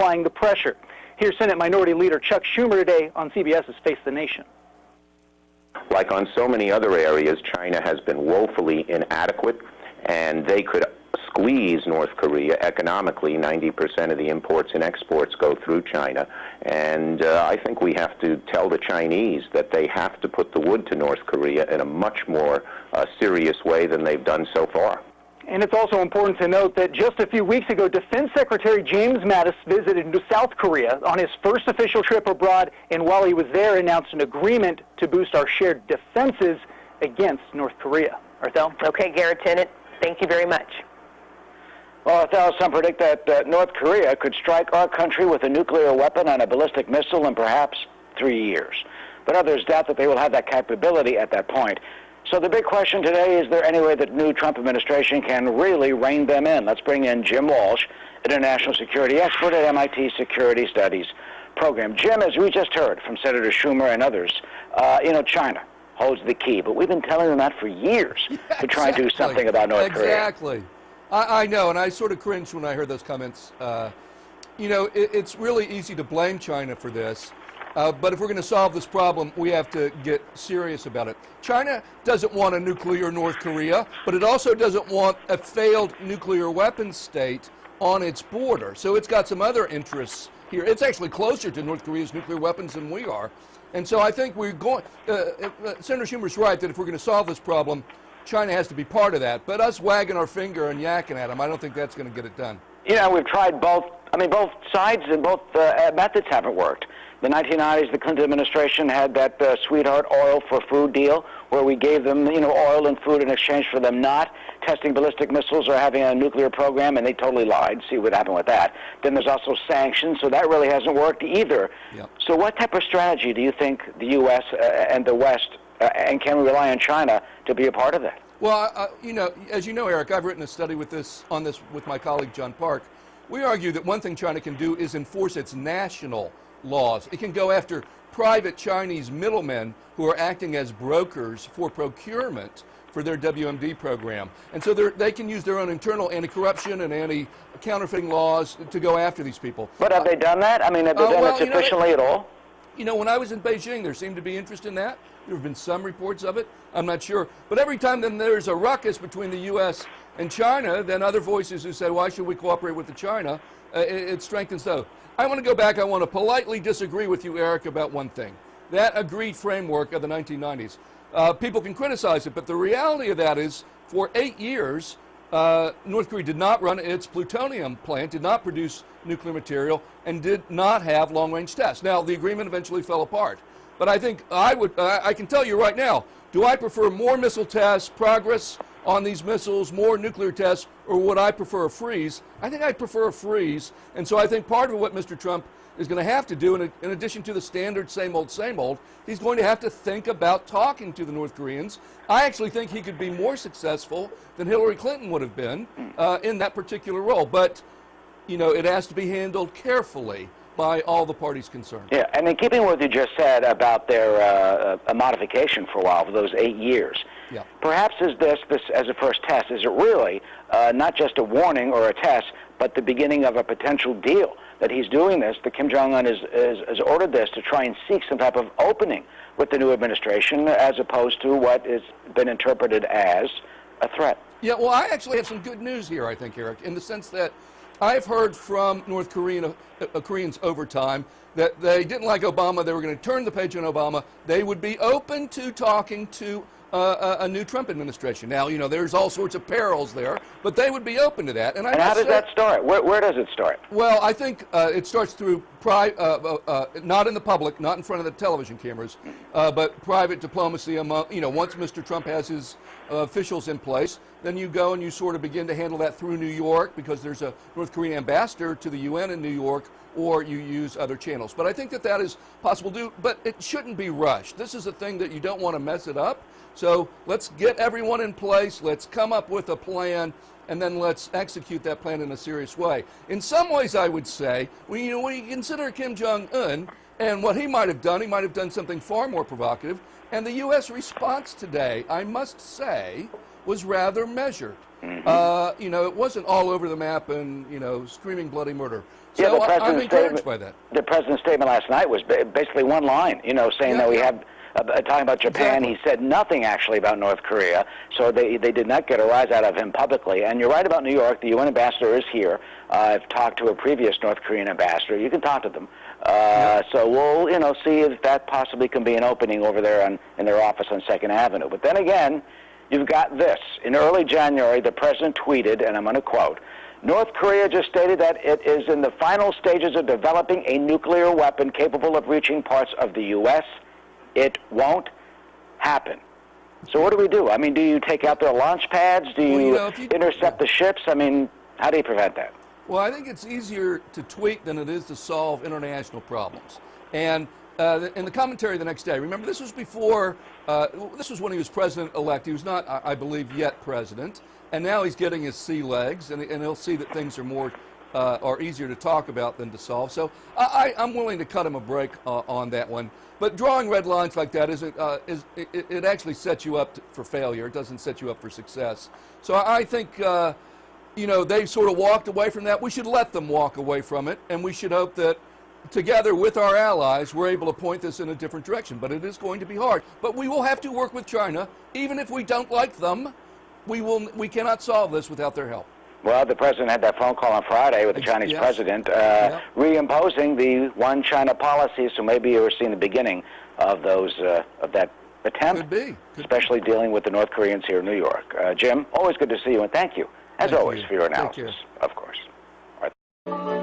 applying the pressure. Here's Senate Minority Leader Chuck Schumer today on CBS's Face the Nation. Like on so many other areas, China has been woefully inadequate, and they could squeeze North Korea economically. 90% of the imports and exports go through China. And I think we have to tell the Chinese that they have to put the wood to North Korea in a much more serious way than they've done so far. And it's also important to note that just a few weeks ago, Defense Secretary James Mattis visited South Korea on his first official trip abroad, and while he was there, announced an agreement to boost our shared defenses against North Korea. Arthel? Okay, Garrett Tennant, thank you very much. Well, Arthel, some predict that North Korea could strike our country with a nuclear weapon and a ballistic missile in perhaps 3 years. But others doubt that they will have that capability at that point. So the big question today, is there any way that new Trump administration can really rein them in? Let's bring in Jim Walsh, international security expert at MIT Security Studies program. Jim, as we just heard from Senator Schumer and others, China holds the key. But we've been telling them that for years to try and do something about North Korea. Exactly. I know, and I sort of cringed when I heard those comments. It's really easy to blame China for this. But if we're going to solve this problem, we have to get serious about it. China doesn't want a nuclear North Korea, but it also doesn't want a failed nuclear weapons state on its border. So it's got some other interests here. It's actually closer to North Korea's nuclear weapons than we are. And so I think we're going, Senator Schumer's right that if we're going to solve this problem, China has to be part of that. But us wagging our finger and yakking at them, I don't think that's going to get it done. We've tried both. Both sides and both methods haven't worked. The 1990s, the Clinton administration had that sweetheart oil for food deal where we gave them, oil and food in exchange for them not testing ballistic missiles or having a nuclear program, and they totally lied. See what happened with that. Then there's also sanctions, so that really hasn't worked either. Yep. So what type of strategy do you think the U.S. And the West, and can we rely on China to be a part of that? Well, as you know, Eric, I've written a study on this with my colleague John Park. We argue that one thing China can do is enforce its national laws. It can go after private Chinese middlemen who are acting as brokers for procurement for their WMD program. And so they can use their own internal anti-corruption and anti-counterfeiting laws to go after these people. But have they done that? Have they done it sufficiently at all? When I was in Beijing, there seemed to be interest in that. There have been some reports of it. I'm not sure. But every time then there's a ruckus between the U.S. and China, then other voices who say, why should we cooperate with the China? It strengthens those. I want to go back. I want to politely disagree with you, Eric, about one thing. That agreed framework of the 1990s. People can criticize it, but the reality of that is for 8 years, North Korea did not run its plutonium plant, did not produce nuclear material, and did not have long-range tests. Now, the agreement eventually fell apart. But I think I can tell you right now, do I prefer more missile tests, progress on these missiles, more nuclear tests, or would I prefer a freeze? I think I'd prefer a freeze. And so I think part of what Mr. Trump is going to have to do, in addition to the standard same old, he's going to have to think about talking to the North Koreans. I actually think he could be more successful than Hillary Clinton would have been in that particular role. But, it has to be handled carefully by all the parties concerned. Yeah, and in keeping with what you just said about their modification for a while, for those 8 years, yeah. Perhaps is this as a first test, is it really not just a warning or a test, but the beginning of a potential deal? That he's doing this, that Kim Jong-un has ordered this to try and seek some type of opening with the new administration as opposed to what has been interpreted as a threat. Yeah, well, I actually have some good news here, I think, Eric, in the sense that I've heard from North Koreans over time that they didn't like Obama. They were going to turn the page on Obama. They would be open to talking to a new Trump administration. Now, there's all sorts of perils there, but they would be open to that. And how does that start? Where does it start? Well, I think it starts through not in the public, not in front of the television cameras, but private diplomacy among, once Mr. Trump has his officials in place, then you go and you sort of begin to handle that through New York because there's a North Korean ambassador to the UN in New York, or you use other channels. But I think that is possible to do, but it shouldn't be rushed. This is a thing that you don't want to mess it up. So let's get everyone in place, let's come up with a plan, and then let's execute that plan in a serious way. In some ways, I would say, when you consider Kim Jong-un and what he might have done something far more provocative. And the U.S. response today, I must say, was rather measured. You know, it wasn't all over the map and, you know, screaming bloody murder. So I'm encouraged by that. The president's statement last night was basically one line, you know, saying that we have, talking about Japan, Exactly. he said nothing actually about North Korea, so they did not get a rise out of him publicly. And you're right about New York. The UN ambassador is here. I've talked to a previous North Korean ambassador. You can talk to them. So we'll, you know, see if that possibly can be an opening over there in their office on 2nd Avenue. But then again, you've got this. In early January, the president tweeted, and I'm going to quote, North Korea just stated that it is in the final stages of developing a nuclear weapon capable of reaching parts of the U.S. It won't happen. So what do we do? I mean, do you take out their launch pads? Do you, intercept the ships? I mean, how do you prevent that? Well, I think it's easier to tweet than it is to solve international problems. And in the commentary the next day, remember this was before, this was when he was president-elect. He was not, I believe, yet president. And now he's getting his sea legs, and he'll see that things are more, are easier to talk about than to solve. So I'm willing to cut him a break on that one. But drawing red lines like that it actually sets you up for failure. It doesn't set you up for success. So I think, you know, they sort of walked away from that. We should let them walk away from it, and we should hope that together with our allies, we're able to point this in a different direction. But it is going to be hard. But we will have to work with China, even if we don't like them. We cannot solve this without their help. Well, the president had that phone call on Friday with the Chinese president, reimposing the one China policy. So maybe you're seeing the beginning of those of that attempt. Could be. Especially dealing with the North Koreans here in New York. Jim, always good to see you, and thank you, as always, for your analysis. Of course. All right.